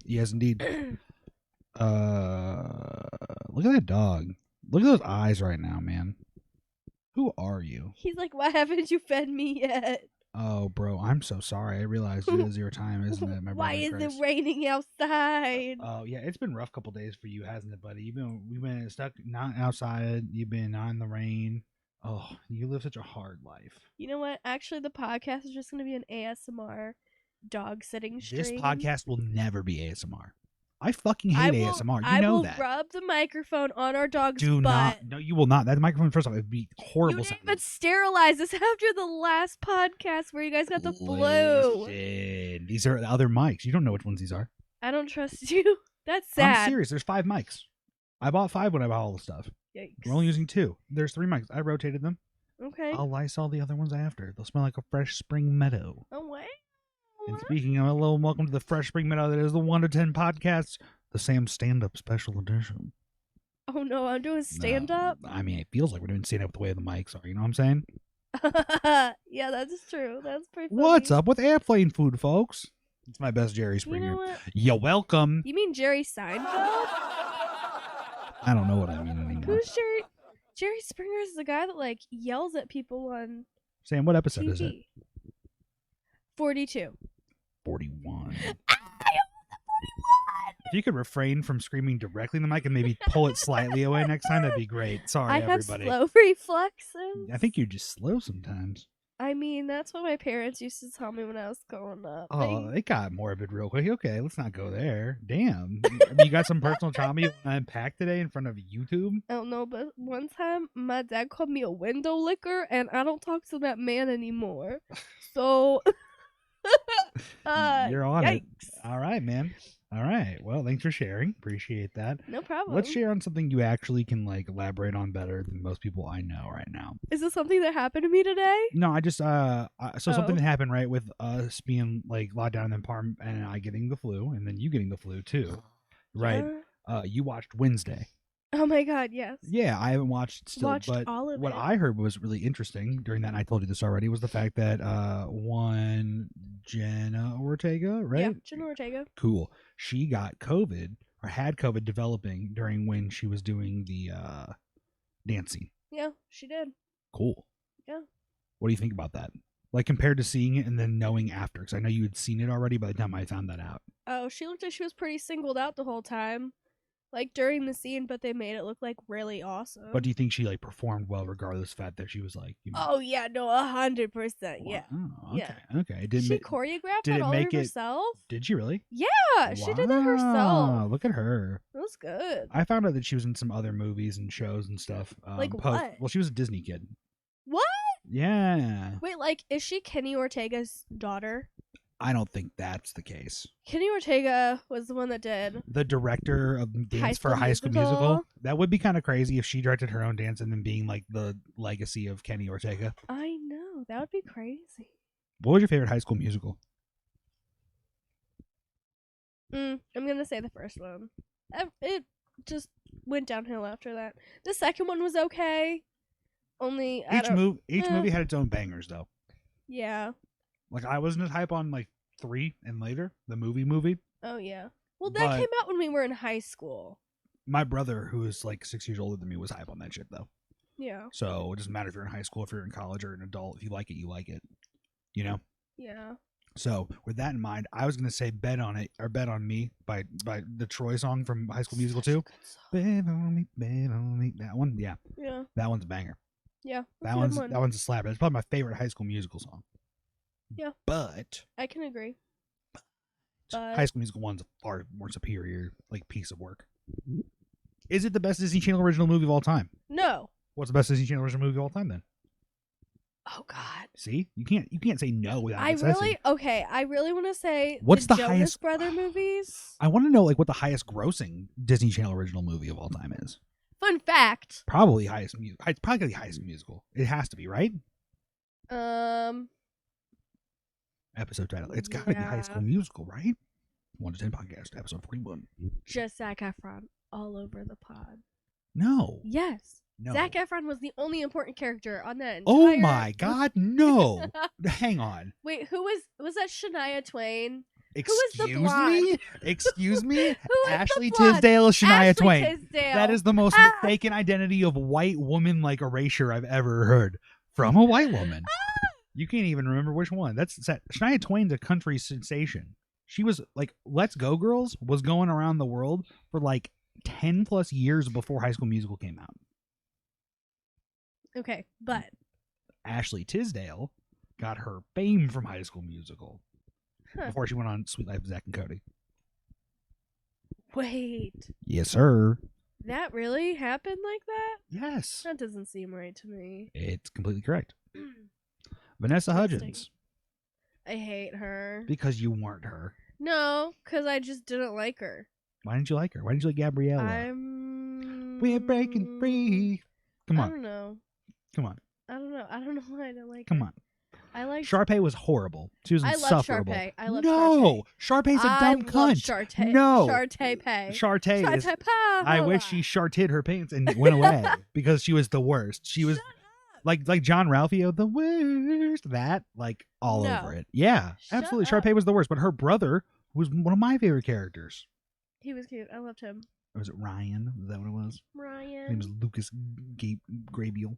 Yes, indeed. Look at that dog. Look at those eyes right now, man. Who are you? He's like, why haven't you fed me yet? Oh, bro, I'm so sorry. I realized it is your time, isn't it, my brother? Why is Chris? it raining outside? Oh, yeah, it's been a rough couple days for you, hasn't it, buddy? We've been stuck not outside. You've been not in the rain. Oh, you live such a hard life. You know what? Actually, the podcast is just going to be an ASMR dog sitting stream. This podcast will never be ASMR. I fucking hate ASMR. You know that. I will rub the microphone on our dog's butt. Not. No, you will not. That microphone, first off, it would be horrible. You didn't even sterilize this after the last podcast where you guys got the flu. These are the other mics. You don't know which ones these are. I don't trust you. That's sad. I'm serious. There's 5 mics. I bought 5 when I bought all the stuff. Yikes. We're only using 2. There's 3 mics. I rotated them. Okay. I'll Lysol the other ones after. They'll smell like a fresh spring meadow. Oh, wait. And speaking of, hello, welcome to the Fresh Spring Meadow that is the 1 to 10 podcast, the Sam Stand-Up Special Edition. Oh, no, I'm doing stand-up? I mean, it feels like we're doing stand-up the way the mics are, you know what I'm saying? Yeah, that's true. That's pretty funny. What's up with airplane food, folks? It's my best Jerry Springer. You know what? You're welcome. You mean Jerry Seinfeld? I don't know what I mean anymore. Who's Jerry? Jerry Springer is the guy that, like, yells at people on Sam, what episode TV. is it? 42. 41. If you could refrain from screaming directly in the mic and maybe pull it slightly away next time, that'd be great. Sorry, everybody. I have slow reflexes. I think you're just slow sometimes. I mean, that's what my parents used to tell me when I was growing up. Oh, it got morbid real quick. Okay, let's not go there. Damn. You got some personal trauma you want to unpack today in front of YouTube? I don't know, but one time my dad called me a window licker, and I don't talk to that man anymore. So, you're on yikes. it. All right, man. All right. Well, thanks for sharing. Appreciate that. No problem. Let's share on something you actually can like elaborate on better than most people I know right now. Is this something that happened to me today? No, I just something that happened right with us being like locked down in Parm and I getting the flu and then you getting the flu too. Right? You watched Wednesday. Oh my god, yes. Yeah, I haven't watched still, but all of what it. I heard was really interesting during that, and I told you this already, was the fact that one Jenna Ortega, right? Yeah, Jenna Ortega. Cool. She got COVID or had COVID developing during when she was doing the dancing. Yeah, she did. Cool. Yeah. What do you think about that? Like compared to seeing it and then knowing after, because I know you had seen it already by the time I found that out. Oh, she looked like she was pretty singled out the whole time. Like during the scene, but they made it look like really awesome. But do you think she like performed well regardless of the fact that she was like, you know, oh yeah, no, 100%, yeah. Oh, okay, Yeah. okay. She choreographed did that it all make it- herself? Did she really? Yeah, she did that herself. Look at her. It was good. I found out that she was in some other movies and shows and stuff. Like what? Well, she was a Disney kid. What? Yeah. Wait, like, is she Kenny Ortega's daughter? I don't think that's the case. Kenny Ortega was the one that did The director of dance for High School Musical. That would be kind of crazy if she directed her own dance and then being like the legacy of Kenny Ortega. I know. That would be crazy. What was your favorite High School Musical? I'm going to say the first one. It just went downhill after that. The second one was okay. Only Each movie had its own bangers though. Yeah. Like I wasn't as hype on like 3 and later, the movie. Oh yeah. Well, that came out when we were in high school. My brother, who is like 6 years older than me, was hype on that shit though. Yeah. So it doesn't matter if you're in high school, if you're in college or an adult. If you like it, you like it. You know? Yeah. So with that in mind, I was gonna say "Bet on It" or "Bet on Me" by the Troy song from High School Musical 2. Bet on me, bet on me. That one, yeah. Yeah. That one's a banger. Yeah. That one's a slapper. It's probably my favorite High School Musical song. Yeah. But I can agree. But High School Musical 1's a far more superior like piece of work. Is it the best Disney Channel original movie of all time? No. What's the best Disney Channel original movie of all time then? Oh God. See, you can't say no without I really want to say what's the Jonas highest Brother movies. I want to know like what the highest grossing Disney Channel original movie of all time is. Fun fact. Probably It's probably the highest musical. It has to be, right? Episode title. It's got to be High School Musical, right? 1 to 10 podcast, episode 41. Just Zac Efron all over the pod. No. Yes. No. Zac Efron was the only important character on that entire... Oh my God, no. Hang on. Wait, who was that Shania Twain? Excuse blonde? me? Excuse me? Who is Ashley the blonde? Tisdale is Shania Ashley Twain. Tisdale. That is the most mistaken identity of white woman like erasure I've ever heard from a white woman. You can't even remember which one. That's Shania Twain's a country sensation. She was like, Let's Go Girls was going around the world for like 10 plus years before High School Musical came out. Okay, but Ashley Tisdale got her fame from High School Musical before she went on Sweet Life of Zack and Cody. Wait. Yes, sir. That really happened like that? Yes. That doesn't seem right to me. It's completely correct. Vanessa Hudgens. I hate her. Because you weren't her. No, because I just didn't like her. Why didn't you like her? Why didn't you like Gabriella? We're breaking free. Come on. I don't know. Come on. I don't know. I don't know why I didn't like Come her. on. I like Sharpay was horrible. She was insufferable. Sharpay. I love no, Sharpay's a dumb cunt. Sharpay. No, Sharpay. Sharpay is. I wish she sharted her pants and went away because she was the worst. She was like John Ralphio, the worst. That like all over it. Yeah, absolutely. Sharpay was the worst, but her brother was one of my favorite characters. He was cute. I loved him. Was it Ryan? Is that what it was? Ryan. His name was Lucas Graybeal.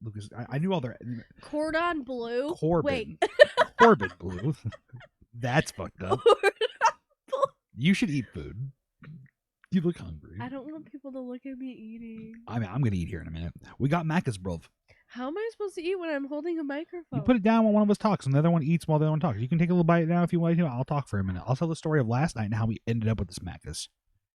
Lucas. I knew all their. Cordon Bleu. Corbin. Wait. Corbin Blue. That's fucked up. You should eat food. You look hungry. I don't want people to look at me eating. I mean, I'm gonna eat here in a minute. We got Macca's, bro. How am I supposed to eat when I'm holding a microphone? You put it down while one of us talks, and the other one eats while the other one talks. You can take a little bite now if you want to. I'll talk for a minute. I'll tell the story of last night and how we ended up with this Macca's,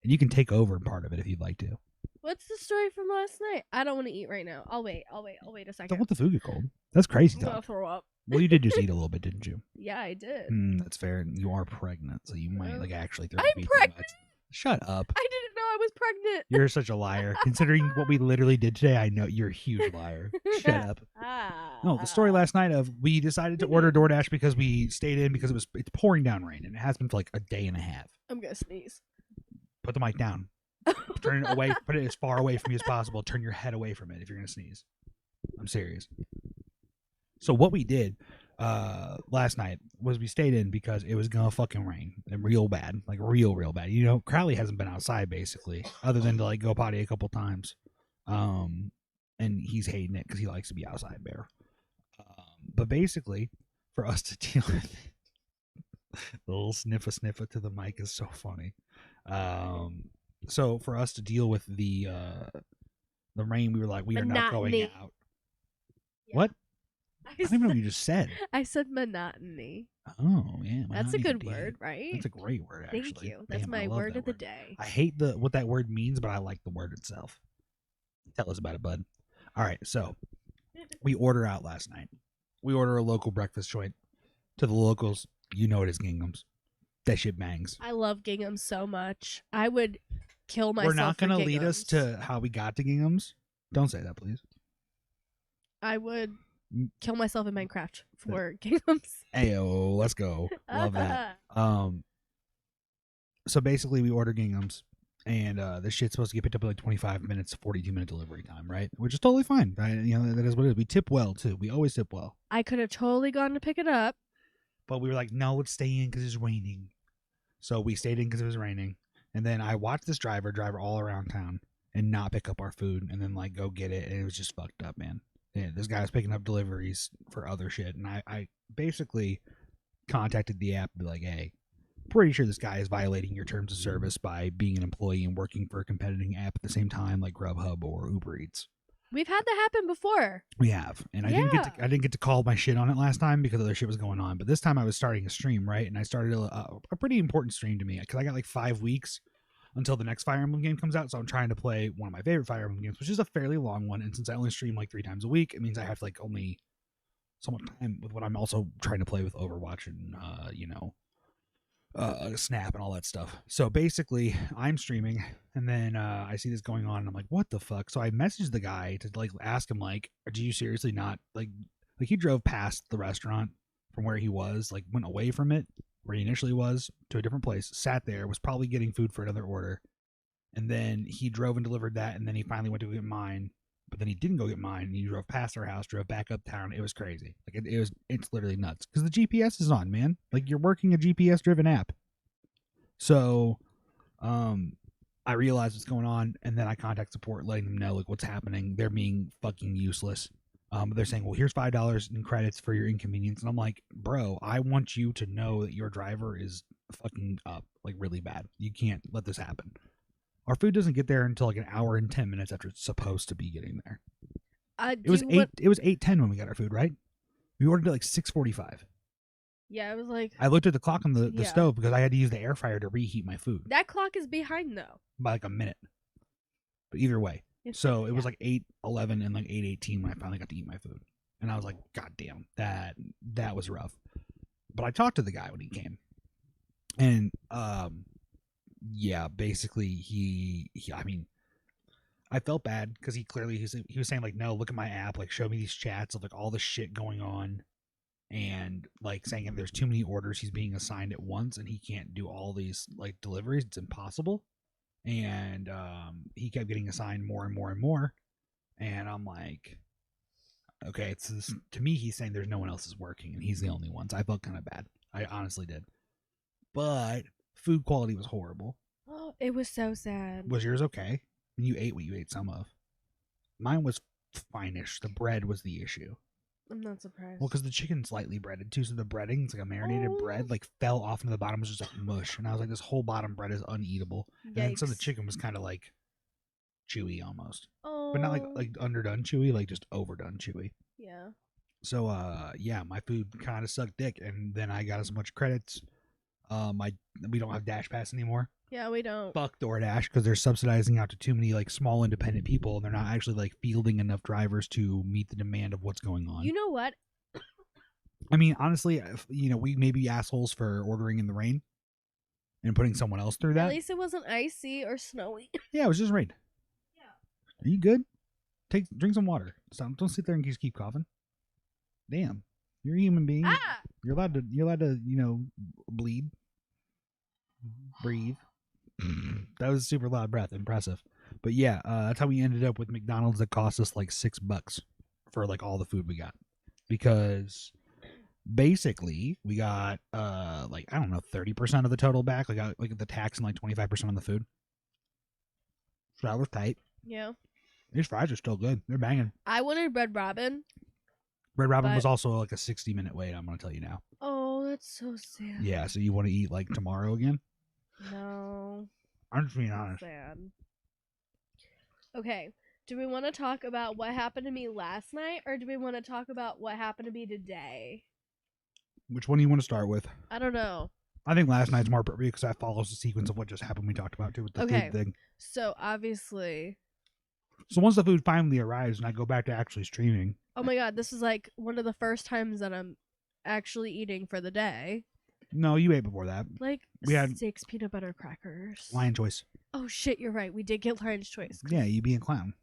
and you can take over part of it if you'd like to. What's the story from last night? I don't want to eat right now. I'll wait a second. Don't let the food get cold. That's crazy I'm talk. gonna throw up. Well, you did just eat a little bit, didn't you? Yeah, I did. That's fair. You are pregnant, so you might like actually throw. I'm pregnant. Shut up. I didn't know I was pregnant. You're such a liar. Considering what we literally did today, I know you're a huge liar. Shut up. No, the story last night of we decided to order DoorDash because we stayed in because it's pouring down rain and it has been for like a day and a half. I'm gonna sneeze. Put the mic down. Turn it away. Put it as far away from you as possible. Turn your head away from it if you're gonna sneeze. I'm serious. So what we did last night was we stayed in because it was gonna fucking rain and real bad, like real bad. You know, Crowley hasn't been outside basically, other than to like go potty a couple times, and he's hating it because he likes to be outside bear. But basically, for us to deal with it, the little sniffa to the mic is so funny. So for us to deal with the rain, we were like, we are not going out. Yeah. What? I don't even know what you just said. I said monotony. Oh, yeah. That's a good word, right? That's a great word, actually. Thank you. That's my word of the day. I hate what that word means, but I like the word itself. Tell us about it, bud. All right, so we order out last night. We order a local breakfast joint. To the locals, you know it is Gingham's. That shit bangs. I love Gingham's so much. I would kill myself. We're not going to lead us to how we got to Gingham's. Don't say that, please. I would kill myself in Minecraft for Gingham's. Ayo, let's go. Love that. So basically, we order Gingham's, and this shit's supposed to get picked up in like 25 minutes, 42-minute delivery time, right? Which is totally fine. That is what it is. We tip well, too. We always tip well. I could have totally gone to pick it up. But we were like, no, let's stay in because it's raining. So we stayed in because it was raining. And then I watched this driver all around town and not pick up our food and then like go get it. And it was just fucked up, man. Yeah, this guy was picking up deliveries for other shit. And I basically contacted the app and be like, hey, pretty sure this guy is violating your terms of service by being an employee and working for a competing app at the same time like Grubhub or Uber Eats. We've had that happen before. We have, and I didn't get to call my shit on it last time because other shit was going on. But this time I was starting a stream, right? And I started a pretty important stream to me because I got like 5 weeks until the next Fire Emblem game comes out. So I'm trying to play one of my favorite Fire Emblem games, which is a fairly long one. And since I only stream like 3 times a week, it means I have like only so much time with what I'm also trying to play with Overwatch and Snap and all that stuff. So basically I'm streaming and then I see this going on and I'm like, what the fuck? So I messaged the guy to like ask him like, do you seriously not like he drove past the restaurant from where he was, like went away from it where he initially was to a different place, sat there, was probably getting food for another order, and then he drove and delivered that, and then he finally went to get mine, But then he didn't go get mine, and he drove past our house, drove back uptown. It was crazy. Like it's literally nuts because the GPS is on, man. Like you're working a GPS driven app. So, I realize what's going on, and then I contact support, letting them know like what's happening. They're being fucking useless. They're saying, well, here's $5 in credits for your inconvenience, and I'm like, bro, I want you to know that your driver is fucking up like really bad. You can't let this happen. Our food doesn't get there until like an hour and 10 minutes after it's supposed to be getting there. It was 8:10 when we got our food, right? We ordered it like 6:45. Yeah, it was like I looked at the clock on the Yeah. stove because I had to use the air fryer to reheat my food that clock is behind though. by like a minute. But either way, It's so like- it was like 8:11 and like 8:18 when I finally got to eat my food, and I was like, God damn, that was rough. But I talked to the guy when he came, and yeah, basically he I mean, I felt bad because he was saying like, no, look at my app, like show me these chats of like all the shit going on, and like saying if there's too many orders he's being assigned at once and he can't do all these like deliveries, it's impossible. And he kept getting assigned more and more and more, and I'm like, okay, to me he's saying there's no one else is working and he's the only one. So I felt kind of bad. I honestly did. But food quality was horrible. Oh, it was so sad. Was yours okay? You ate what you ate some of. Mine was fine-ish. The bread was the issue. I'm not surprised. Well, because the chicken's lightly breaded too, so the breading, it's like a marinated bread, like fell off into the bottom, was just like mush, and I was like, this whole bottom bread is uneatable. And then some of the chicken was kind of like chewy almost, but not like underdone chewy, like just overdone chewy. Yeah. So yeah, my food kind of sucked dick, and then I got as much credits. We don't have Dash Pass anymore. Yeah, we don't. Fuck DoorDash because they're subsidizing out to too many like small independent people, and they're not actually like fielding enough drivers to meet the demand of what's going on. You know what? I mean, honestly, we may be assholes for ordering in the rain and putting someone else through that. At least it wasn't icy or snowy. Yeah, it was just rain. Yeah. Are you good? Drink some water. Don't sit there and just keep coughing. Damn, you're a human being. Ah! You're allowed to bleed, breathe. That was a super loud breath. Impressive. But yeah, that's how we ended up with McDonald's that cost us like $6 for like all the food we got, because basically we got like I don't know 30% of the total back, like the tax and like 25% on the food. So that was tight. Yeah. These fries are still good. They're banging. I wanted Red Robin. Red Robin But- was also like a 60-minute wait. I'm gonna tell you now. Oh, that's so sad. Yeah. So you want to eat like tomorrow again? No. I'm just being honest. Sad. Okay. Do we want to talk about what happened to me last night, or do we want to talk about what happened to me today? Which one do you want to start with? I don't know. I think last night's more appropriate because that follows the sequence of what just happened. We talked about too with the Okay. food thing. So obviously, So once the food finally arrives and I go back to actually streaming, oh my god, this is like one of the first times that I'm actually eating for the day. no, you ate before that. Like We had 6 peanut butter crackers. Lion Choice. Oh shit, you're right. We did get Lion's Choice. Yeah, you being clown.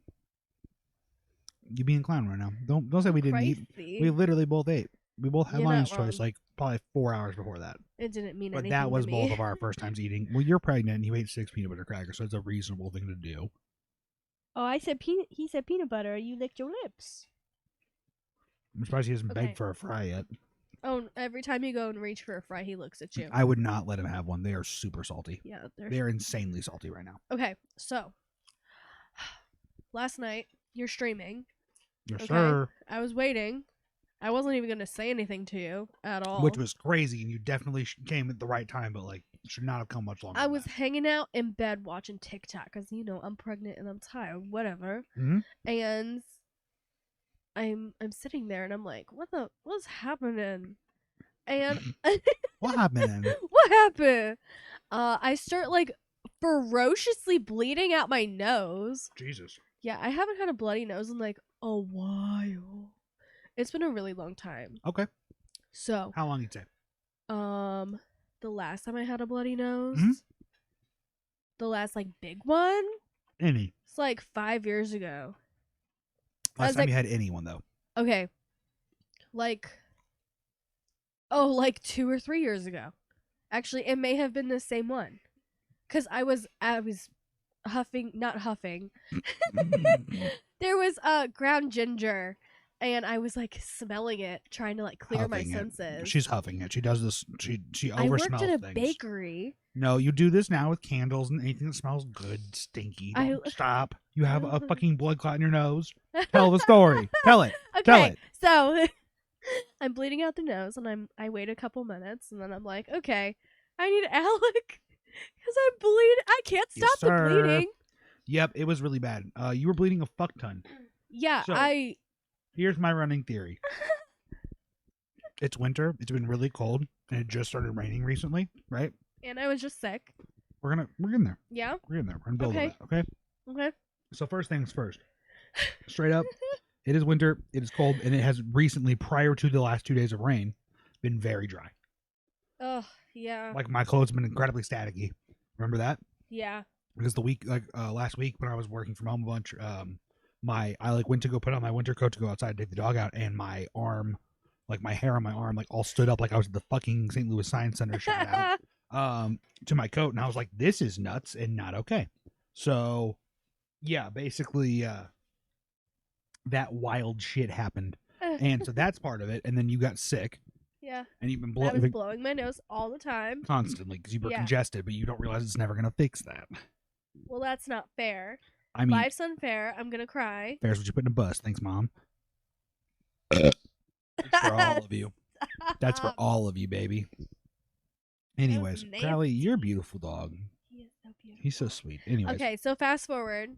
You being clown right now. Don't say we didn't eat. Christy. We literally both ate. We both had You're not Lion's Choice wrong. like probably 4 hours before that. It didn't mean But anything that was to both me. of our first times eating. Well, you're pregnant and you ate 6 peanut butter crackers, so it's a reasonable thing to do. Oh, I said peanut. He said peanut butter. You licked your lips. I'm surprised he hasn't Okay. begged for a fry yet. Oh, every time you go and reach for a fry, he looks at you. I would not let him have one. They are super salty. Yeah, they're They are insanely salty right now. okay. So last night you're streaming. Yes, Okay. sir. I was waiting. I wasn't even gonna say anything to you at all. Which was crazy, and you definitely came at the right time, but like should not have come much longer. I than was that. hanging out in bed watching TikTok because I'm pregnant and I'm tired, whatever. Mhm. And I'm sitting there and I'm like, what's happening? And What happened? what happened? I start like ferociously bleeding out my nose. Jesus. Yeah, I haven't had a bloody nose in like a while. It's been a really long time. Okay. So, How long you say? the last time I had a bloody nose, Mhm. the last like big one, Any. it's like 5 years ago. I Last was time like- you had any one though. Okay. Like 2 or 3 years ago. Actually, it may have been the same one. Cuz I was not huffing. There was ground ginger, and I was like smelling it, trying to like clear my Huffing it. senses. She's huffing it. She does this. She I worked oversmells at a things. bakery. No, you do this now with candles and anything that smells good, stinky. Don't stop. You have a fucking blood clot in your nose. Tell the story. Tell it. Okay, Tell it. so I'm bleeding out the nose, and I wait a couple minutes, and then I'm like, okay, I need Alec because I'm bleeding. I can't Yes, stop the sir. bleeding. Yep, it was really bad. You were bleeding a fuck ton. Yeah, So- Here's my running theory. It's winter. It's been really cold, and it just started raining recently, right? and I was just sick. We're in there. Yeah. We're in there. We're gonna build Okay. on that. Okay. Okay. So first things first. Straight up, it is winter. It is cold, and it has recently, prior to the last 2 days of rain, been very dry. Oh yeah. Like my clothes have been incredibly staticky. Remember that? Yeah. Because last week when I was working from home a bunch, I like went to go put on my winter coat to go outside to take the dog out, and my arm, like my hair on my arm, like all stood up like I was at the fucking St. Louis Science Center shout out to my coat, and I was like, this is nuts and not okay. So yeah, basically that wild shit happened, and so that's part of it. And then you got sick. Yeah. And you've been I was blowing my nose all the time. constantly because you were Yeah. congested, but you don't realize it's never gonna fix that. Well, that's not fair. I mean, Life's unfair. I'm gonna cry. fair's what you put in a bus. Thanks, Mom. It's for all of you. That's for all of you, baby. Anyways, nasty. Crowley, you're a beautiful dog. He is so beautiful. He's so sweet. Anyways, Okay, so fast forward.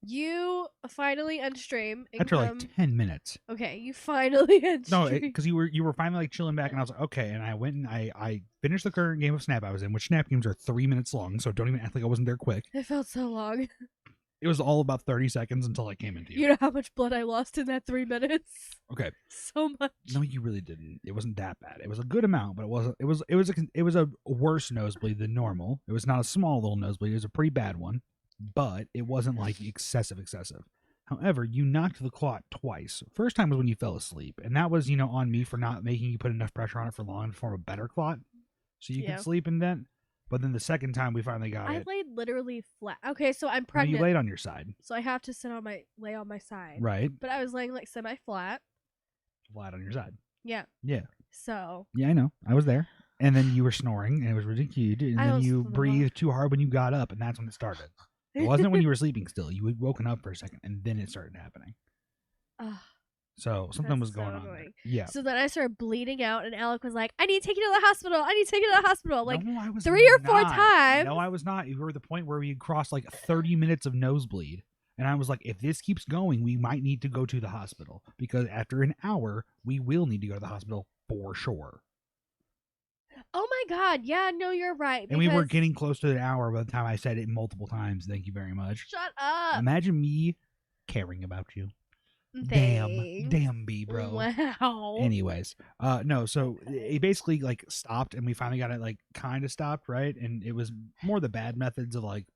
You finally end stream. and after like come- 10 minutes. Okay, you finally end No, stream. because you were finally like chilling back, and I was like, okay. And I went and I finished the current game of Snap I was in, which Snap games are 3 minutes long, so don't even act like I wasn't there quick. It felt so long. It was all about 30 seconds until I came into you. You know how much blood I lost in that 3 minutes? Okay. So much. No, you really didn't. It wasn't that bad. It was a good amount, but it wasn't. It was a worse nosebleed than normal. It was not a small little nosebleed. It was a pretty bad one, but it wasn't like excessive. However, you knocked the clot twice. First time was when you fell asleep, and that was on me for not making you put enough pressure on it for long to form a better clot, so you Yeah. could sleep in that. But then the second time we finally got I it. laid literally flat. Okay, so I'm No, pregnant. you laid on your side, So I have to lay on my side. right? But I was laying like semi-flat. Flat on your side. Yeah. Yeah. So Yeah, I know. I was there. And then you were snoring, and it was really cute. And I then was you snoring. breathed too hard when you got up, and that's when it started. It wasn't when you were sleeping still. You had woken up for a second, and then it started happening. Ugh. So something That's was so going on there. annoying. Yeah. So then I started bleeding out, and Alec was like, "I need to take you to the hospital. I need to take you to the hospital." Like no, I was 3 or 4 not. times. No, I was not. You were at the point where we had crossed like 30 minutes of nosebleed. And I was like, if this keeps going, we might need to go to the hospital. Because after an hour, we will need to go to the hospital for sure. Oh my god! Yeah, no, you're right. And we were because- getting close to an hour by the time I said it multiple times. Thank you very much. Shut up. Imagine me caring about you. Thanks. Damn, B, bro. Wow. Anyways, no, so it basically like stopped, and we finally got it like kind of stopped, right? And it was more the bad methods of like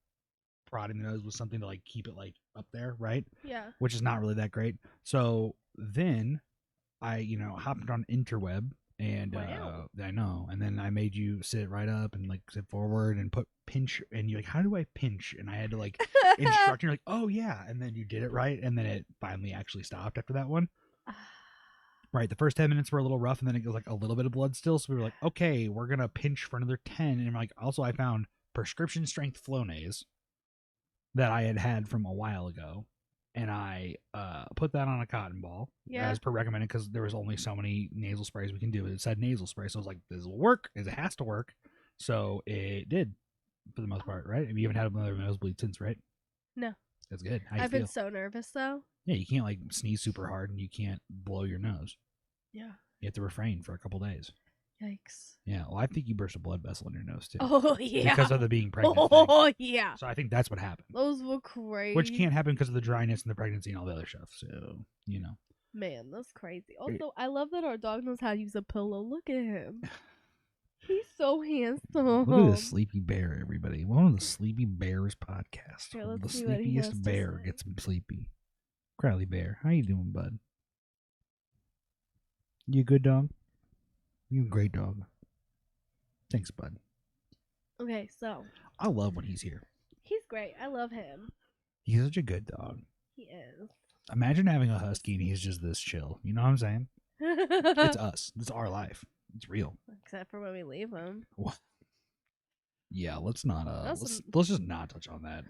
prodding the nose with something to like keep it like up there, right? Yeah. Which is not really that great. So then I, hopped on interweb, and Wow. I know, and then I made you sit right up and like sit forward and put pinch, and you're like, how do I pinch? And I had to like instruct, and you're like, oh yeah, and then you did it right, and then it finally actually stopped after that one. Right, the first 10 minutes were a little rough, and then it goes like a little bit of blood still. So we were like, okay, we're gonna pinch for another 10. And I'm like, also I found prescription strength Flonase that I had from a while ago, and I put that on a cotton ball as per recommended, because there was only so many nasal sprays we can do. It said nasal spray, so I was like, this will work, it has to work. So it did for the most part, right? You haven't had another nosebleed since, right? No. That's good. How you I've feel? been so nervous though. Yeah, you can't like sneeze super hard, and you can't blow your nose. Yeah. You have to refrain for a couple days. Yikes. Yeah, well, I think you burst a blood vessel in your nose too, Oh yeah. because of the being pregnant thing. Oh yeah. So I think that's what happened, Those were crazy. which can't happen because of the dryness and the pregnancy and all the other stuff. So Man, that's crazy. Also, I love that our dog knows how to use a pillow. Look at him. He's so handsome. look at this sleepy bear, everybody. Welcome to the Sleepy Bears podcast. Here, let's The see what he has sleepiest to bear say. gets sleepy. Crowley Bear, how you doing, bud? You a good dog? You a great dog. Thanks, bud. Okay, so I love when he's here. he's great. I love him. He's such a good dog. He is. Imagine having a husky and he's just this chill. You know what I'm saying? It's us. It's our life. It's real. Except for when we leave him. What? Yeah, let's not. That's Let's just not touch on that.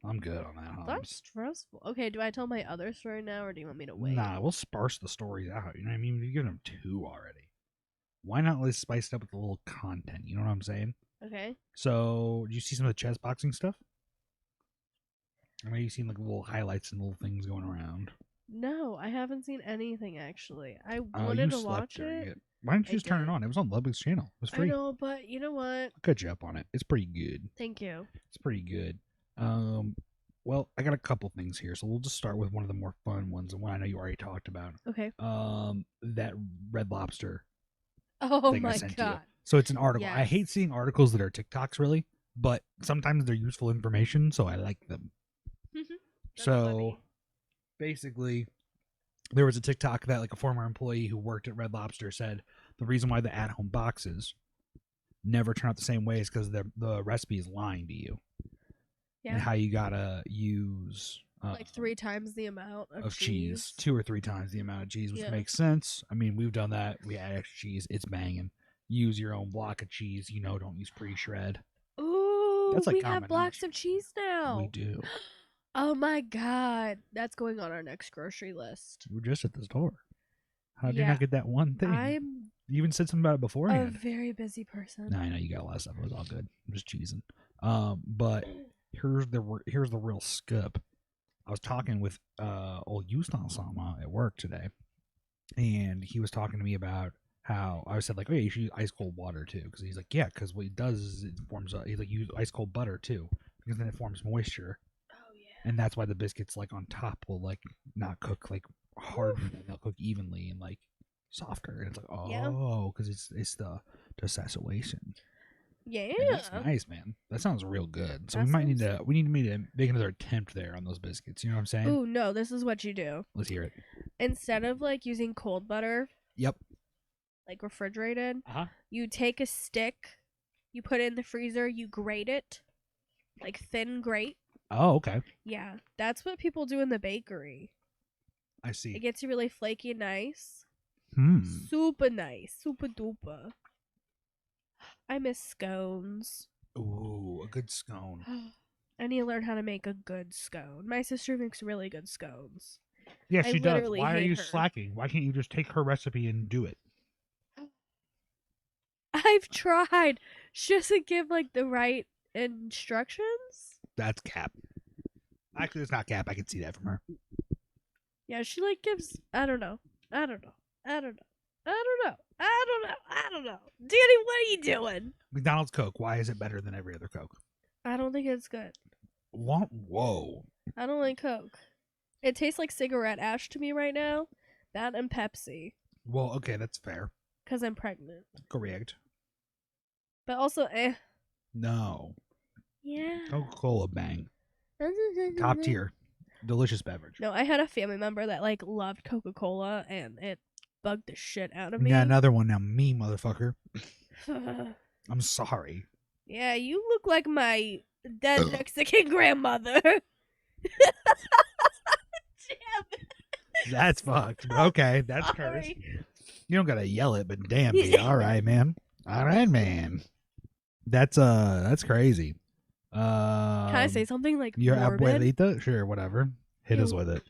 I'm good on that. That's stressful. Okay, do I tell my other story now, or do you want me to wait? Nah, we'll sparse the stories out. You know what I mean? You've given them 2 already. Why not let's spice it up with a little content? You know what I'm saying? Okay. So, did you see some of the chess boxing stuff? I know you've seen like little highlights and little things going around. No, I haven't seen anything actually. I You wanted to slept watch during it. Why didn't you I just turn it did. on? It was on Ludwig's channel. It was I free. know, but you know what? I'll cut you up on it. It's pretty good. Thank you. It's pretty good. Well, I got a couple things here, so we'll just start with one of the more fun ones, and one I know you already talked about. Okay. That Red Lobster Oh thing I my sent you. god. So it's an article. I Yes. hate seeing articles that are TikToks, really, but sometimes they're useful information, so I like them. That's So funny. basically, there was a TikTok that like a former employee who worked at Red Lobster said the reason why the at-home boxes never turn out the same way is because the recipe is lying to you. Yeah. And how you gotta use Like 3 times the amount of cheese, 2 or 3 times the amount of cheese, which Yeah. makes sense. I mean, we've done that. We add extra cheese. It's banging. Use your own block of cheese. Don't use pre-shred. Ooh, That's like we common have blocks knowledge. of cheese now. We do. Oh my god, that's going on our next grocery list. We're just at the store. How did you Yeah. not get that one thing? I'm You even said something about it a beforehand. very busy person. No, I know you got a lot of stuff. It was all good. I'm just cheesing. But here's the real scoop. I was talking with old Houston Sama at work today, and he was talking to me about how I said like, oh yeah, you should use ice cold water too, because he's like, yeah, because what it does is it forms. He's like, use ice cold butter too, because then it forms moisture, Oh yeah. and that's why the biscuits like on top will like not cook like hard, they'll cook evenly and like softer, and it's like, Yeah. oh, because it's the desessation. Yeah. And that's nice, man. That sounds real good. So That we need sounds- to make another attempt there on those biscuits. You know what I'm saying? Ooh, no, this is what you do. Let's hear it. Instead of like using cold butter, Yep. like refrigerated, Uh huh. you take a stick, you put it in the freezer, you grate it, like thin grate. Oh, okay. Yeah, that's what people do in the bakery. I It see. gets you really flaky and nice. Super nice. Super duper. I miss scones. Ooh, a good scone. I need to learn how to make a good scone. My sister makes really good scones. Yeah, I she does. literally Why are hate you her. slacking? Why can't you just take her recipe and do it? I've tried. She doesn't give like the right instructions. That's cap. Actually, it's not cap. I can see that from her. Yeah, she like gives. I don't know. Danny, what are you doing? McDonald's Coke. Why is it better than every other Coke? I don't think it's good. What? Whoa. I don't like Coke. It tastes like cigarette ash to me right now. That and Pepsi. Well, okay, that's fair. Because I'm pregnant. Correct. But also, No. Yeah. Coca-Cola, bang. Top tier. Delicious beverage. No, I had a family member that like loved Coca-Cola and it bugged the shit out of me. Yeah, another one now. Me, motherfucker. I'm sorry. Yeah, you look like my dead Mexican grandmother. Damn it. That's fucked. Okay, that's cursed. Sorry. You don't gotta yell it, but damn, B. All right, man. All right, man. That's crazy. Can I say something like Your morbid? abuelita? Sure, whatever. Hit us You- with it.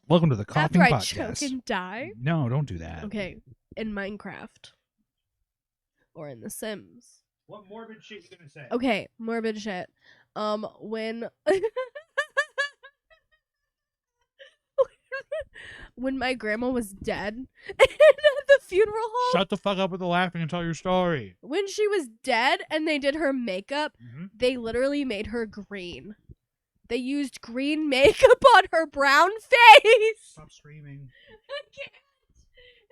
Welcome to the After Coughing I Podcast. choke and die? No, don't do that. Okay, in Minecraft. Or in The Sims. What morbid shit you gonna say? Okay, morbid shit. When when my grandma was dead at the funeral home, Shut the fuck up with the laughing and tell your story. when she was dead and they did her makeup, Mm-hmm. they literally made her green. They used green makeup on her brown face. Stop screaming. I can't.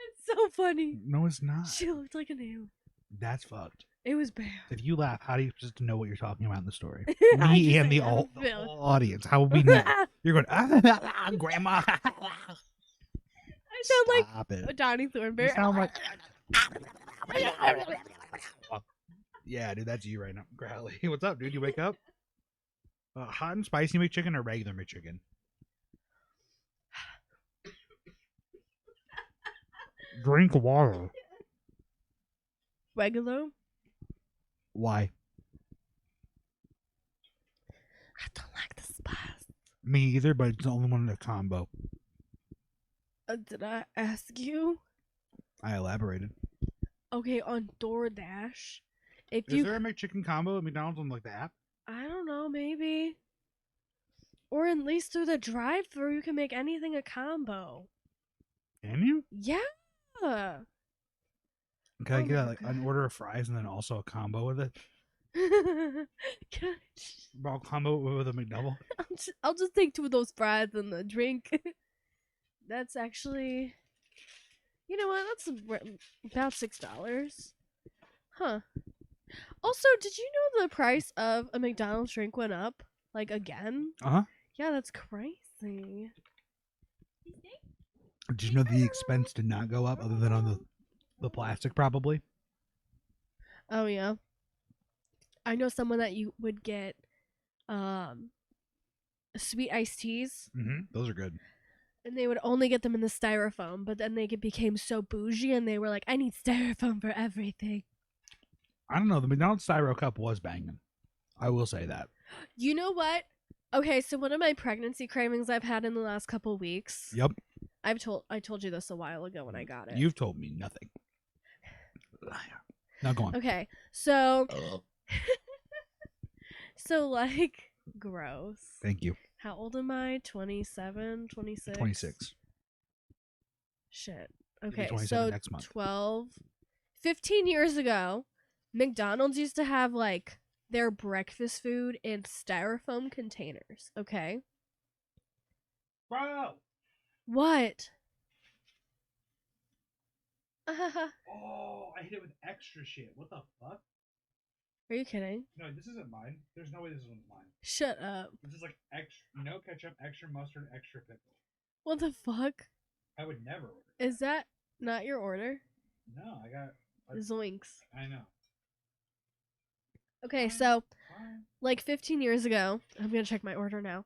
It's so funny. No, it's not. She looked like an alien. That's fucked. It was bad. If you laugh, how do you supposed to know what you're talking about in the story? I Me just and the had a whole feeling. audience. How would we know? You're going, Grandma. I sound like Stop it. Donnie You Thornberry. sound like. Yeah, dude, that's you right now. Crowley. What's up, dude? You wake up? Hot and spicy McChicken or regular McChicken? Drink water. Regular? Why? I don't like the spice. Me either, but it's the only one in a combo. Did I ask you? I elaborated. Okay, on DoorDash, if Is you, there a McChicken combo at McDonald's on like the app? I don't know, maybe, or at least through the drive-thru, you can make anything a combo. Can you? Yeah. Can I Oh get my like an order of fries and then also a combo with it? I'll combo it with a McDouble. I'll just take 2 of those fries and the drink. That's actually, you know what? That's about $6. Huh. Also, did you know the price of a McDonald's drink went up? Like, again? Uh-huh. Yeah, that's crazy. Did you know the expense did not go up other than on the plastic probably? Oh, yeah. I know someone that you would get sweet iced teas, Mm-hmm. Those are good. and they would only get them in the styrofoam, but then they became so bougie, and they were like, I need styrofoam for everything. I don't know. The McDonald's Styro Cup was banging. I will say that. You know what? Okay, so one of my pregnancy cravings I've had in the last couple weeks. Yep. I told you this a while ago when I got it. You've told me nothing. Liar. Now go on. Okay, so so like gross. Thank you. How old am I? 27, 26? 26. Shit. You'll be Okay, 27 so next month. 15 years ago, McDonald's used to have like their breakfast food in styrofoam containers, okay? Bro! What? Oh, I hit it with extra shit. What the fuck? Are you kidding? No, this isn't mine. There's no way this one's mine. Shut up. This is like extra, no ketchup, extra mustard, extra pickle. What the fuck? I would never order. Is that not your order? No, I got. Zoinks. I know. Okay, Fine, so fine. like 15 years ago, I'm gonna check my order now.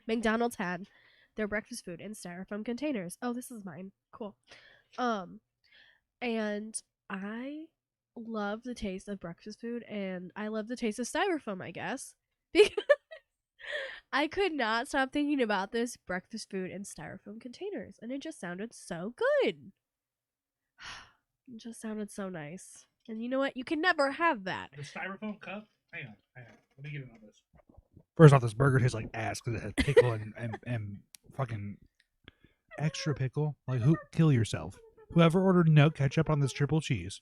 McDonald's had their breakfast food in styrofoam containers. Oh, this is mine. Cool. And I love the taste of breakfast food, and I love the taste of styrofoam, I guess, because I could not stop thinking about this breakfast food in styrofoam containers, and it just sounded so good. It just sounded so nice. And you know what? You can never have that. The styrofoam cup? Hang on. Let me get in on this. First off, this burger tastes like ass because it has pickle and fucking extra pickle. Like, who? Kill yourself. Whoever ordered no ketchup on this triple cheese.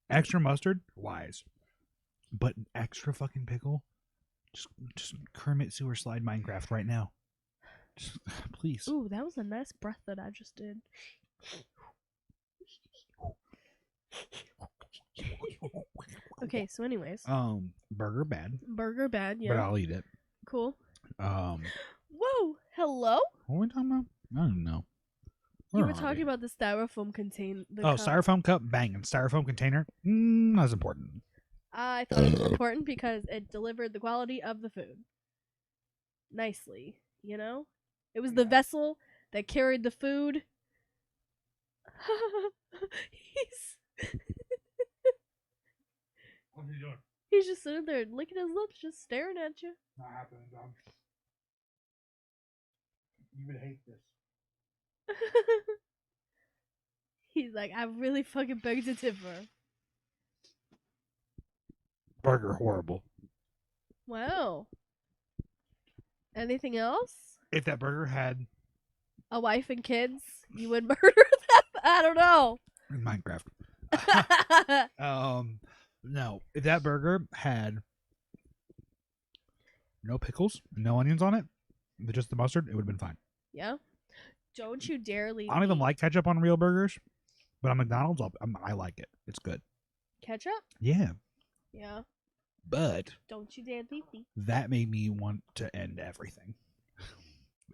Extra mustard? Wise. But extra fucking pickle? Just Kermit Sewer Slide Minecraft right now. Just, please. Ooh, that was a nice breath that I just did. Okay, so anyways. Burger bad. Burger bad, yeah. But I'll eat it. Cool. Whoa, hello? what are we talking about? I don't know. You Where were are talking we? about the styrofoam container. Styrofoam cup, banging. Styrofoam container, not as important. I thought it was important because it delivered the quality of the food nicely, you know? It was the vessel that carried the food. What are you doing? He's just sitting there licking his lips, just staring at you. Not happening, Dom. You would hate this. He's like, I really fucking beg to differ. Burger horrible. Wow. Anything else? If that burger had A wife and kids? You would murder them? I don't know. Minecraft. No. If that burger had no pickles, no onions on it, but just the mustard, it would have been fine. Yeah? Don't you dare leave I don't even me. like ketchup on real burgers, but on McDonald's, I like it. It's good. Ketchup? Yeah. Yeah. But Don't you dare leave me. that made me want to end everything,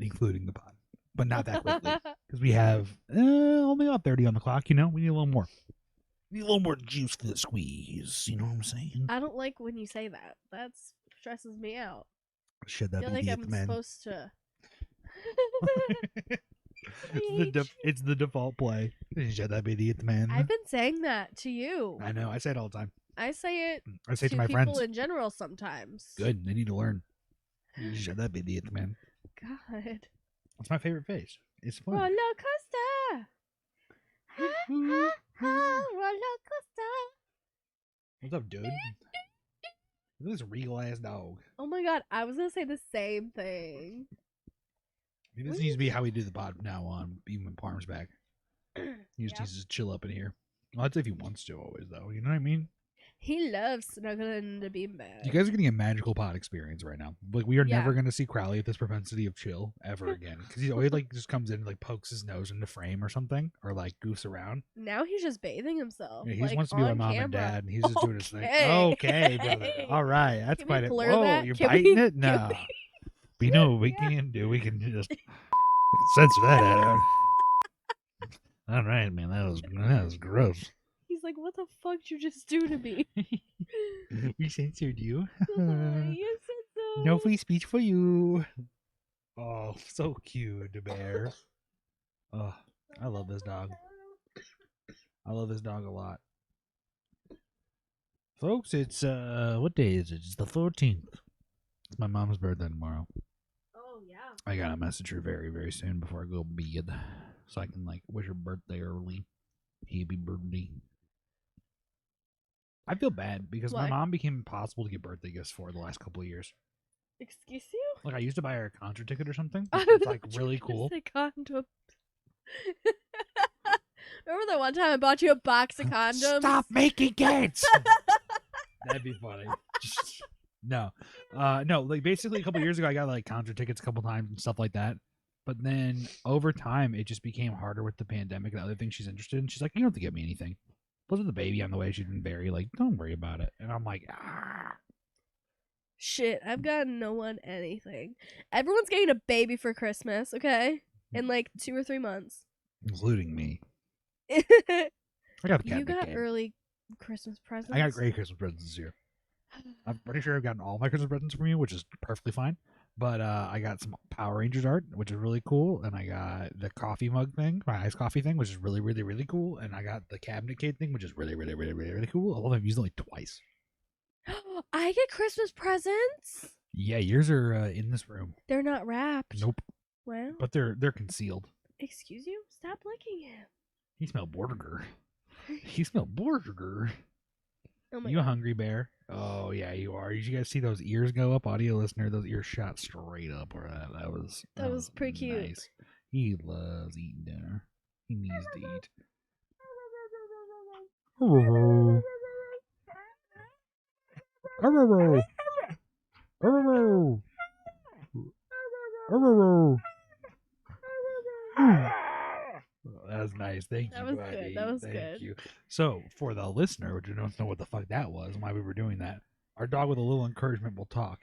including the pod. But not that quickly. Because we have only about 30 on the clock, we need a little more. Need a little more juice for the squeeze. You know what I'm saying? I don't like when you say that. That stresses me out. Should I that feel be like the I'm man? supposed to. It's the default play. Should that be the man? I've been saying that to you. I know. I say it all the time. I say it I say it to to my people friends. in general sometimes. Good. They need to learn. Should that be the man? God. It's my favorite face. It's fun. Roller coaster. Ha, ha, ha, roller coaster. What's up, dude? Look at this regal ass dog. Oh my god, I was gonna say the same thing. Maybe this needs to be how we do the pod from now on, even when Parm's back. He just Yeah. needs to chill up in here. Well, that's if he wants to always, though. You know what I mean? He loves snuggling in the beanbag. You guys are getting a magical pod experience right now. Like, we are Yeah. never going to see Crowley with this propensity of chill ever again. Because he always, like, just comes in and, like, pokes his nose in the frame or something. Or, like, goofs around. Now he's just bathing himself. Yeah, he like, just wants to be with on mom camera. and dad. And he's just doing his thing. Okay. Okay, brother. All right. That's Can we quite it. blur Whoa, that? you're Can biting we- it? No. We know what we can do. We can just censor that out. All right, man. That was gross. He's like, what the fuck did you just do to me? We censored you. You said so. No free speech for you. Oh, so cute, the bear. Oh, I love this dog. I love this dog a lot. Folks, it's what day is it? It's the 14th. It's my mom's birthday tomorrow. Oh yeah. I gotta message her very, very soon before I go to bed, so I can like wish her birthday early. Happy birthday. I feel bad because my Why? mom became impossible to get birthday gifts for the last couple of years. Excuse you? Like I used to buy her a concert ticket or something. I It's thought like you were really gonna cool. say condom. Remember that one time I bought you a box of condoms? Stop making kids. That'd be funny. No, like basically a couple years ago, I got like concert tickets a couple times and stuff like that. But then over time, it just became harder with the pandemic and other things she's interested in. She's like, you don't have to get me anything. Wasn't the baby on the way? She's been very like, don't worry about it. And I'm like, ah. Shit, I've gotten no one anything. Everyone's getting a baby for Christmas, okay? In like 2 or 3 months. Including me. You I got a cat. got early Christmas presents. I got great Christmas presents this year. I'm pretty sure I've gotten all my Christmas presents from you, which is perfectly fine. But I got some Power Rangers art, which is really cool. And I got the coffee mug thing, my iced coffee thing, which is really, really, really cool. And I got the cabinet cake thing, which is really, really, really, really, really cool. Although I've used it like twice. I get Christmas presents. Yeah, yours are in this room. They're not wrapped. Nope. Well, But they're concealed. excuse you? Stop licking him. He smelled burger. He smelled burger. Oh my You a god. hungry bear? Oh yeah, you are. Did you guys see those ears go up? Audio listener, those ears shot straight up. Or that was pretty cute. Nice. He loves eating dinner. He needs to eat. That was nice. Thank you. That was buddy. good. That was Thank good. you. So, for the listener, which don't know what the fuck that was, and why we were doing that, our dog with a little encouragement will talk.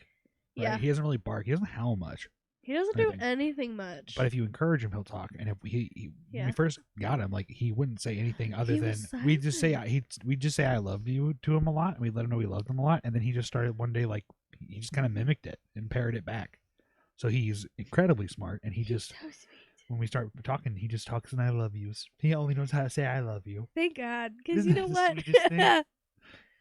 Right? Yeah. He doesn't really bark. He doesn't howl much. He doesn't I do think. anything much. But if you encourage him, he'll talk. And if when Yeah. we first got him, like he wouldn't say anything other He than was we just say silent. we just say I love you to him a lot, and we let him know we loved him a lot. And then he just started one day like he just kind of mimicked it and parroted it back. So he's incredibly smart, and he He's just so sweet. when we start talking, he just talks in I love yous. He only knows how to say I love you. Thank God. Because Isn't you know that the what? sweetest thing?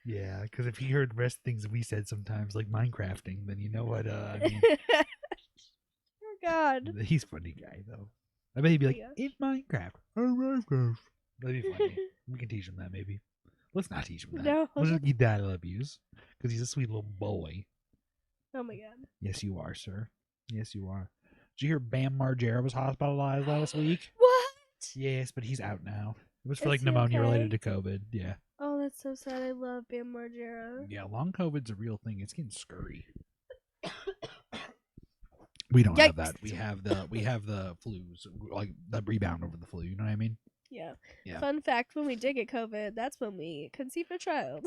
Yeah, because if he heard the rest of things we said sometimes, like Minecrafting, then you know what I mean. Oh God. He's a funny guy though. I bet he'd be like, Yeah. "It's Minecraft." Minecraft. That'd be funny. We can teach him that maybe. Let's not teach him that. No. Let's just get that I love yous because he's a sweet little boy. Oh my God. Yes, you are, sir. Yes, you are. Did you hear Bam Margera was hospitalized last week? What? Yes, but he's out now. It was for Is like he pneumonia okay? related to COVID. Yeah. Oh, that's so sad. I love Bam Margera. Yeah, long COVID's a real thing. It's getting scurry. We don't have that. Yikes. We have the flus, like the rebound over the flu. You know what I mean? Yeah. Yeah. Fun fact: when we did get COVID, that's when we conceived a child.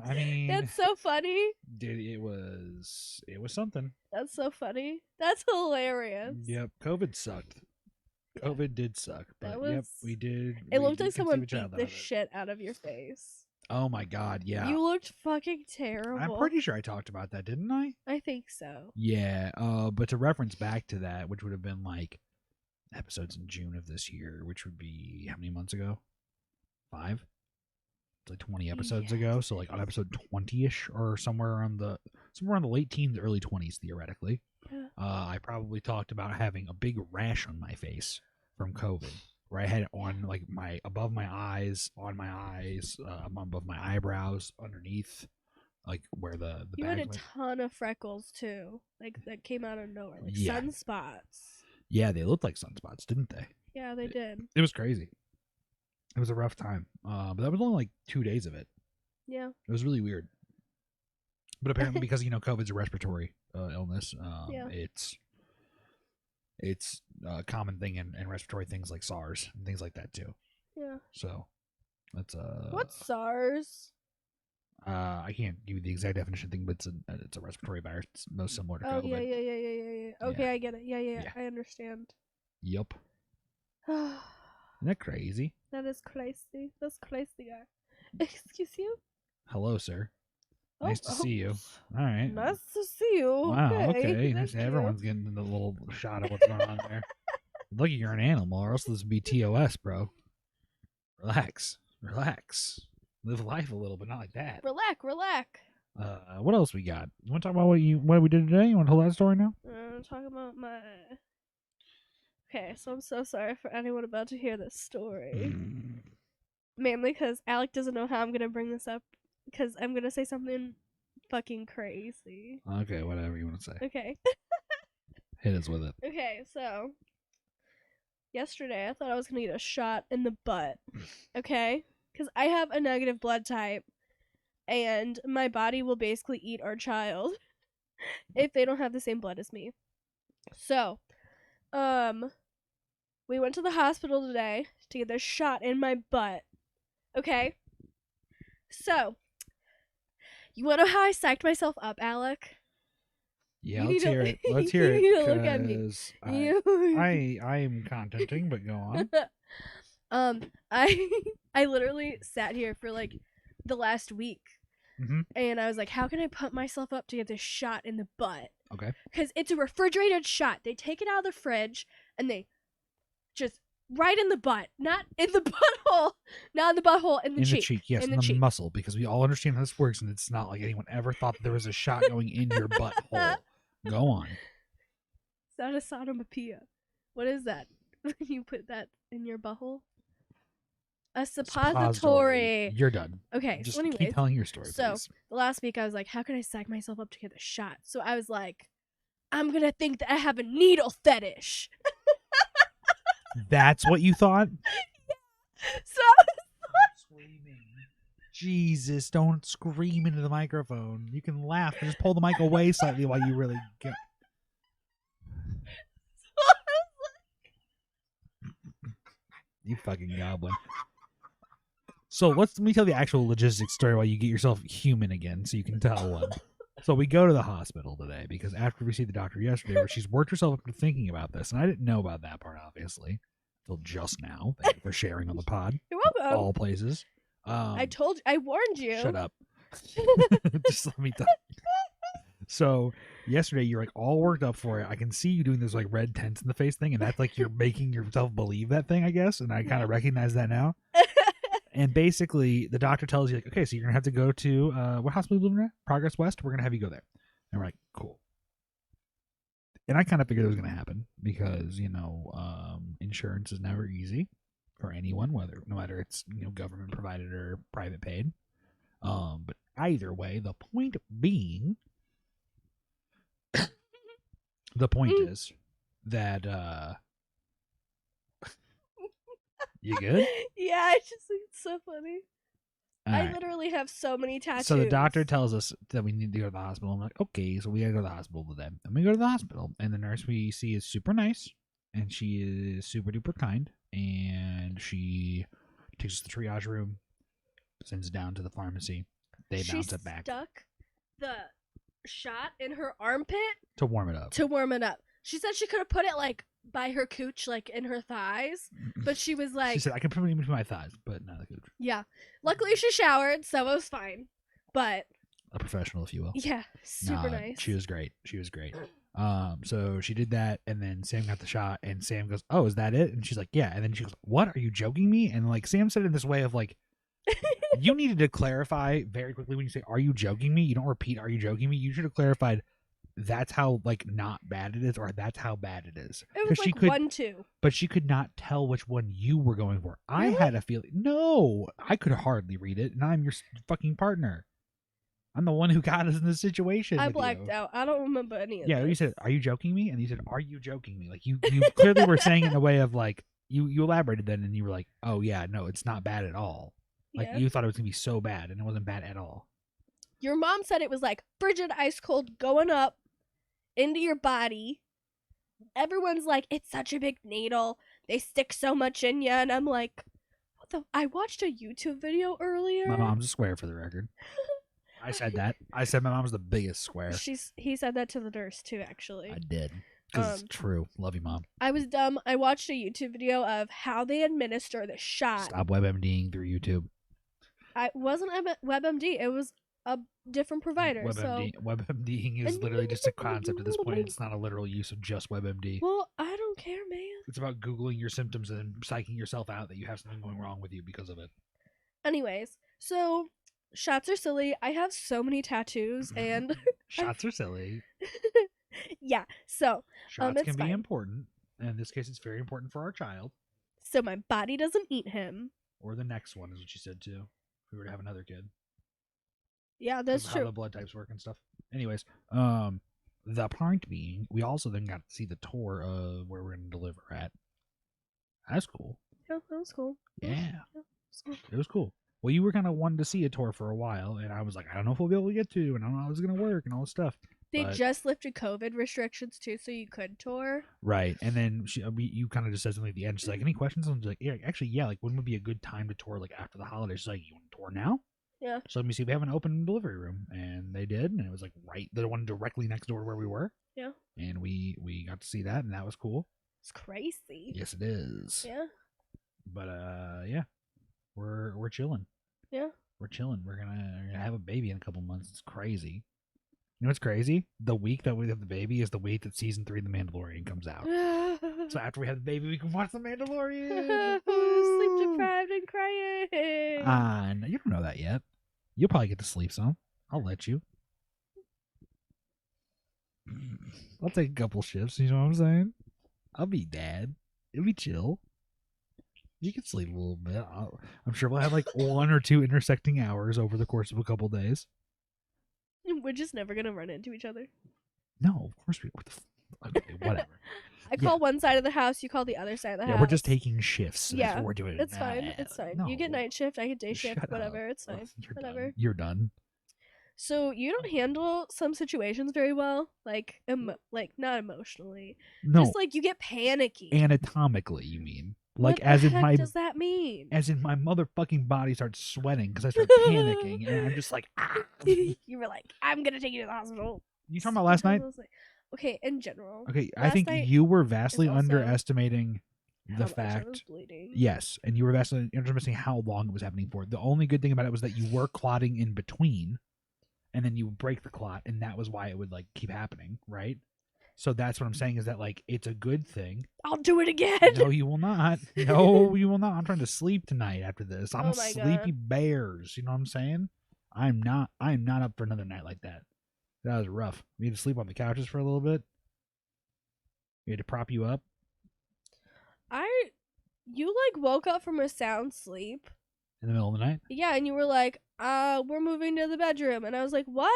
I mean, That's so funny. it was something. That's so funny. That's hilarious. Yep, COVID sucked. COVID did suck, but That was. yep, we did. It we looked did like someone conceive a child beat out the of it. shit out of your face. Oh my god, yeah. You looked fucking terrible. I'm pretty sure I talked about that, didn't I? I think so. Yeah, but to reference back to that, which would have been like episodes in June of this year, which would be how many months ago? 5? It's like 20 episodes ago, so like on episode 20ish or somewhere around the late teens, early 20s theoretically. Yeah. I probably talked about having a big rash on my face from COVID, where I had it on like above my eyes, on my eyes, above my eyebrows, underneath, like where the You bag had a ton of freckles too, like that came out of nowhere, like Yeah. sunspots. Yeah, they looked like sunspots, didn't they? Yeah, they did. It was crazy. It was a rough time, but that was only like 2 days of it. Yeah. It was really weird. But apparently, because COVID's a respiratory illness, Yeah. it's a common thing in respiratory things like SARS and things like that too. Yeah. So that's What's SARS? I can't give you the exact definition thing, but it's a respiratory virus. It's most similar to Oh COVID. yeah. Okay, Yeah. I get it. Yeah. Yeah. I understand. Yup. That Isn't that crazy? is crazy. That's crazy. Excuse you. Hello, sir. Oh, Nice to see you. All right. Nice to see you. Wow. Okay. Thank you. Everyone's getting a little shot of what's going on there. Lucky you're an animal, or else this would be TOS, bro. Relax. Live life a little, but not like that. Relax. What else we got? You want to talk about what we did today? You want to tell that story now? Talk about my. Okay, so I'm so sorry for anyone about to hear this story. Mainly because Alec doesn't know how I'm gonna bring this up, because I'm gonna say something fucking crazy. Okay, whatever you want to say. Okay. Hit us with it. Okay, so yesterday I thought I was gonna get a shot in the butt. Okay? Because I have a negative blood type, and my body will basically eat our child if they don't have the same blood as me. So, we went to the hospital today to get this shot in my butt. Okay? So, you wanna know how I psyched myself up, Alec? Yeah, You let's need to- hear it. Let's hear you need to it. look at me. 'Cause You- I am contenting, but go on. I literally sat here for like the last week, Mhm. and I was like, how can I put myself up to get this shot in the butt? Okay. Because it's a refrigerated shot. They take it out of the fridge and they just right in the butt, not in the butthole, not in the butthole, in the cheek. Yes, in in the cheek. muscle, because we all understand how this works, and it's not like anyone ever thought that there was a shot going in your butthole. Go on. It's not a sonomapeia. What is that? You put that in your butthole? A suppository. You're done. Okay, Just so anyways. keep telling your story, So, please. the last week I was like, how can I psych myself up to get the shot? So I was like, I'm gonna think that I have a needle fetish. That's what you thought? So Screaming. Jesus, don't scream into the microphone. You can laugh, but just pull the mic away slightly while you really get. You fucking goblin. So let me tell the actual logistics story while you get yourself human again, so you can tell one. So we go to the hospital today because after we see the doctor yesterday, where she's worked herself up to thinking about this, and I didn't know about that part obviously until just now. Thank you for sharing on the pod. you're welcome. All places. I warned you. Shut up. Just let me talk. So yesterday you're like all worked up for it. I can see you doing this like red tents in the face thing, and that's like you're making yourself believe that thing, I guess. And I kind of recognize that now. And basically, the doctor tells you, like, okay, so you're gonna have to go to what hospital you living at? Progress West. We're gonna have you go there. And we're like, cool. And I kind of figured it was gonna happen because insurance is never easy for anyone, no matter it's government provided or private paid. But either way, the point being, is that you good? Yeah, I just think it's so funny. All I right. literally have so many tattoos. So the doctor tells us that we need to go to the hospital. I'm like, okay, so we gotta go to the hospital today. And we go to the hospital, and the nurse we see is super nice, and she is super duper kind, and she takes us to the triage room, sends it down to the pharmacy. They bounce it back stuck the shot in her armpit to warm it up. She said she could have put it like by her cooch, like in her thighs. But she was like, She said, I can put it in between my thighs, but not the cooch. yeah. Luckily, she showered, so it was fine. But A professional, if you will. yeah, super nice. She was great. She was great. So she did that, and then Sam got the shot, and Sam goes, "Oh, is that it?" And she's like, "Yeah." And then she goes, "What? Are you joking me?" And like Sam said it in this way of like, you needed to clarify very quickly when you say, "Are you joking me?" You don't repeat, "Are you joking me?" You should have clarified. That's how like not bad it is, or that's how bad it is. It was like she could, 1-2. but she could not tell which one you were going for. I Really? had a feeling. No, I could hardly read it, and I'm your fucking partner. I'm the one who got us in this situation. I with blacked you. out. I don't remember any of Yeah, this. you said, "Are you joking me?" And you said, "Are you joking me?" Like you clearly were saying it in a way of like you elaborated then, and you were like, "Oh yeah, no, it's not bad at all." Like Yeah. you thought it was gonna be so bad, and it wasn't bad at all. Your mom said it was like frigid ice cold going up into your body. Everyone's like, it's such a big needle. They stick so much in you. And I'm like, what the? I watched a YouTube video earlier. My mom's a square, for the record. I said that. I said my mom's the biggest square. He said that to the nurse too, actually. I did. Because it's true. Love you, Mom. I was dumb. I watched a YouTube video of how they administer the shot. Stop WebMDing through YouTube. I wasn't WebMD. It was a different provider. WebMDing is literally just a concept at this point. It's not a literal use of just WebMD. Well, I don't care, man. It's about Googling your symptoms and psyching yourself out that you have something going wrong with you because of it. Anyways, so shots are silly. I have so many tattoos and shots are silly. Yeah, so shots can fine. be important. And in this case, it's very important for our child. So my body doesn't eat him. Or the next one is what you said too. If we were to have another kid. Yeah, that's true. How the blood types work and stuff. Anyways, the point being, we also then got to see the tour of where we're going to deliver at. That's cool. Yeah, that was cool. Yeah. It was cool. Well, you were kind of wanting to see a tour for a while, and I was like, I don't know if we'll be able to get to, and I don't know how it's going to work, and all this stuff. They just lifted COVID restrictions, too, so you could tour. Right. And then you kind of just said something at the end. She's like, any questions? I was like, yeah, actually, yeah. Like, when would be a good time to tour, like, after the holidays? She's like, you want to tour now? Yeah. So let me see if we have an open delivery room. And they did, and it was, like, right, the one directly next door to where we were. Yeah. And we got to see that, and that was cool. It's crazy. Yes, it is. Yeah. But, yeah. We're chilling. Yeah. We're chilling. We're gonna have a baby in a couple months. It's crazy. You know what's crazy? The week that we have the baby is the week that season 3 of The Mandalorian comes out. So after we have the baby, we can watch The Mandalorian. Sleep deprived and crying. No, you don't know that yet. You'll probably get to sleep some. I'll let you. I'll take a couple shifts. You know what I'm saying? I'll be dad. It'll be chill. You can sleep a little bit. I'm sure we'll have like 1 or 2 intersecting hours over the course of a couple days. We're just never gonna run into each other. No, of course we. Okay, whatever. I call one side of the house, you call the other side of the house. Yeah, we're just taking shifts. Yeah, that's what we're doing. It's fine. It's fine. No. You get night shift, I get day shift. Shut Whatever. up. It's fine. Whatever. Done. You're done. So you don't handle some situations very well, like not emotionally. No, just like you get panicky. Anatomically, you mean? Like what as the in heck my does that mean? As in my motherfucking body starts sweating because I start panicking, and I'm just like, ah. You were like, I'm gonna take you to the hospital. You talking about last night? Okay, in general. Okay, I think you were vastly underestimating the fact. I was bleeding. Yes, and you were vastly underestimating how long it was happening for. The only good thing about it was that you were clotting in between, and then you would break the clot, and that was why it would like keep happening, right? So that's what I'm saying is that like it's a good thing. I'll do it again. No, you will not. No, you will not. I'm trying to sleep tonight after this. I'm sleepy bears. You know what I'm saying? I'm not up for another night like that. That was rough. We had to sleep on the couches for a little bit. We had to prop you up. You like woke up from a sound sleep. In the middle of the night? Yeah, and you were like, we're moving to the bedroom. And I was like, what?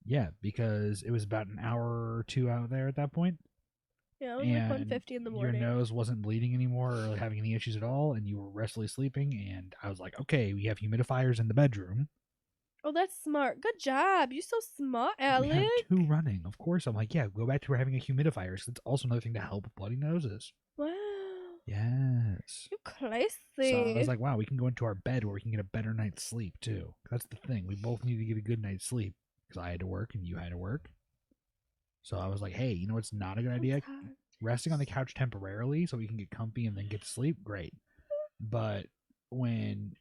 Yeah, because it was about an hour or 2 out there at that point. Yeah, it was like 1:50 in the morning. Your nose wasn't bleeding anymore or having any issues at all, and you were restfully sleeping, and I was like, okay, we have humidifiers in the bedroom. Oh, that's smart. Good job. You're so smart, Alec. We had 2 running. Of course, I'm like, yeah, go back to having a humidifier. So that's also another thing to help with bloody noses. Wow. Yes. You're crazy. So I was like, wow, we can go into our bed where we can get a better night's sleep, too. That's the thing. We both need to get a good night's sleep. Because I had to work and you had to work. So I was like, hey, you know what's not a good idea? resting on the couch temporarily so we can get comfy and then get to sleep, great. But when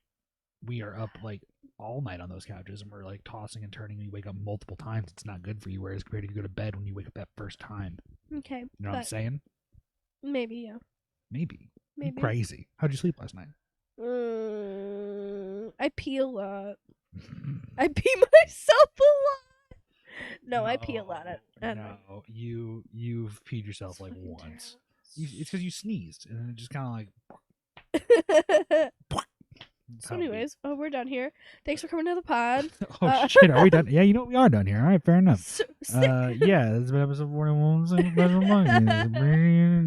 we are up like all night on those couches and we're like tossing and turning and you wake up multiple times, it's not good for you. Whereas compared to you go to bed when you wake up that first time. Okay. You know what I'm saying? Maybe, yeah. Maybe. Maybe. You're crazy. How'd you sleep last night? I pee a lot. I pee myself a lot. No, I pee a lot at night. No, you've peed yourself like once. It's because you sneezed and it just kind of like. So anyways, we're done here. Thanks for coming to the pod. Oh shit, are we done? Yeah, you know we are done here. All right, fair enough. Yeah, this is episode 41.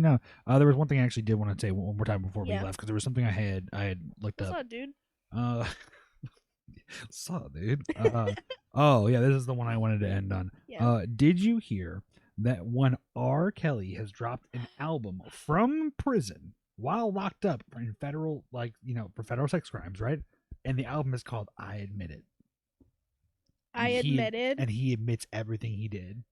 No, there was one thing I actually did want to say one more time before we left because there was something I had looked up. What's up, dude? Saw, dude. Oh yeah, this is the one I wanted to end on. Yeah. Did you hear that one R. Kelly has dropped an album from prison while locked up in federal, for federal sex crimes, right? And the album is called "I Admit It." And he admits everything he did.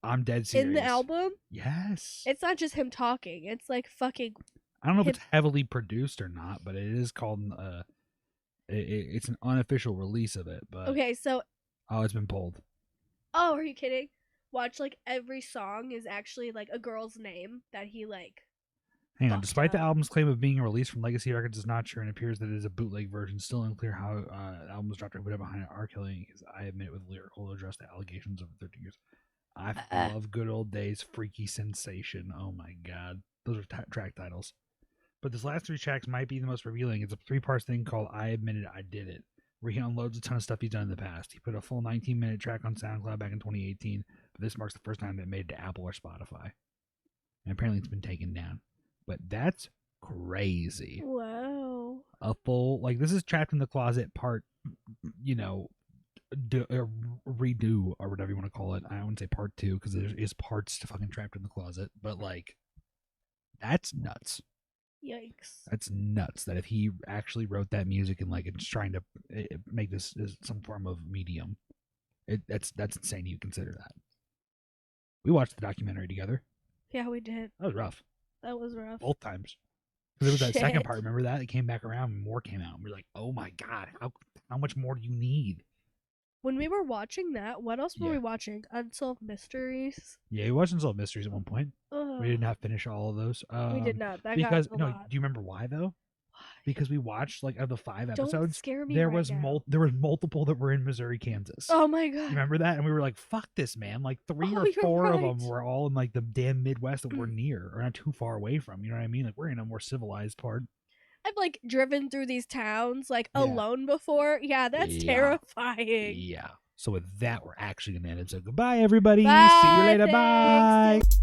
I'm dead serious. In the album? Yes. It's not just him talking. It's like fucking. I don't know if it's heavily produced or not, but it is called. It's an unofficial release of it, but okay, so it's been pulled. Oh, are you kidding? Watch, like, every song is actually like a girl's name that he like. Hang on. Despite the album's claim of being released from Legacy Records is not true and appears that it is a bootleg version, still unclear how the album was dropped or put behind it. R. Kelly, I admit, with lyrical address to allegations over 30 years. I love good old days, freaky sensation. Oh my god, those are track titles. But this last 3 tracks might be the most revealing. It's a 3-part thing called "I Admit It, I Did It," where he unloads a ton of stuff he's done in the past. He put a full 19-minute track on SoundCloud back in 2018, but this marks the first time that it made it to Apple or Spotify. And apparently it's been taken down. But that's crazy. Wow. A full, this is Trapped in the Closet part, redo or whatever you want to call it. I wouldn't say part 2 because there is parts to fucking Trapped in the Closet, but that's nuts. Yikes. That's nuts that if he actually wrote that music and it's trying to make this as some form of medium, that's insane. You consider that. We watched the documentary together. Yeah, we did. That was rough. That was rough. Both times. There was that second part. Remember that? It came back around and more came out. And we're like, oh my god, how much more do you need? When we were watching that, what else were we watching? Unsolved Mysteries? Yeah, we watched Unsolved Mysteries at one point. We did not finish all of those. We did not. That because got a lot. Do you remember why though? Why? Because we watched of the 5 episodes. Don't scare me. There was multiple that were in Missouri, Kansas. Oh my god! Remember that? And we were like, "Fuck this, man!" 3 or 4 of them were all in the damn Midwest that we're near or not too far away from. You know what I mean? We're in a more civilized part. I've driven through these towns alone before. Yeah, that's terrifying. Yeah. So with that, we're actually gonna end it. So goodbye, everybody. Bye, See you later. thanks. Bye.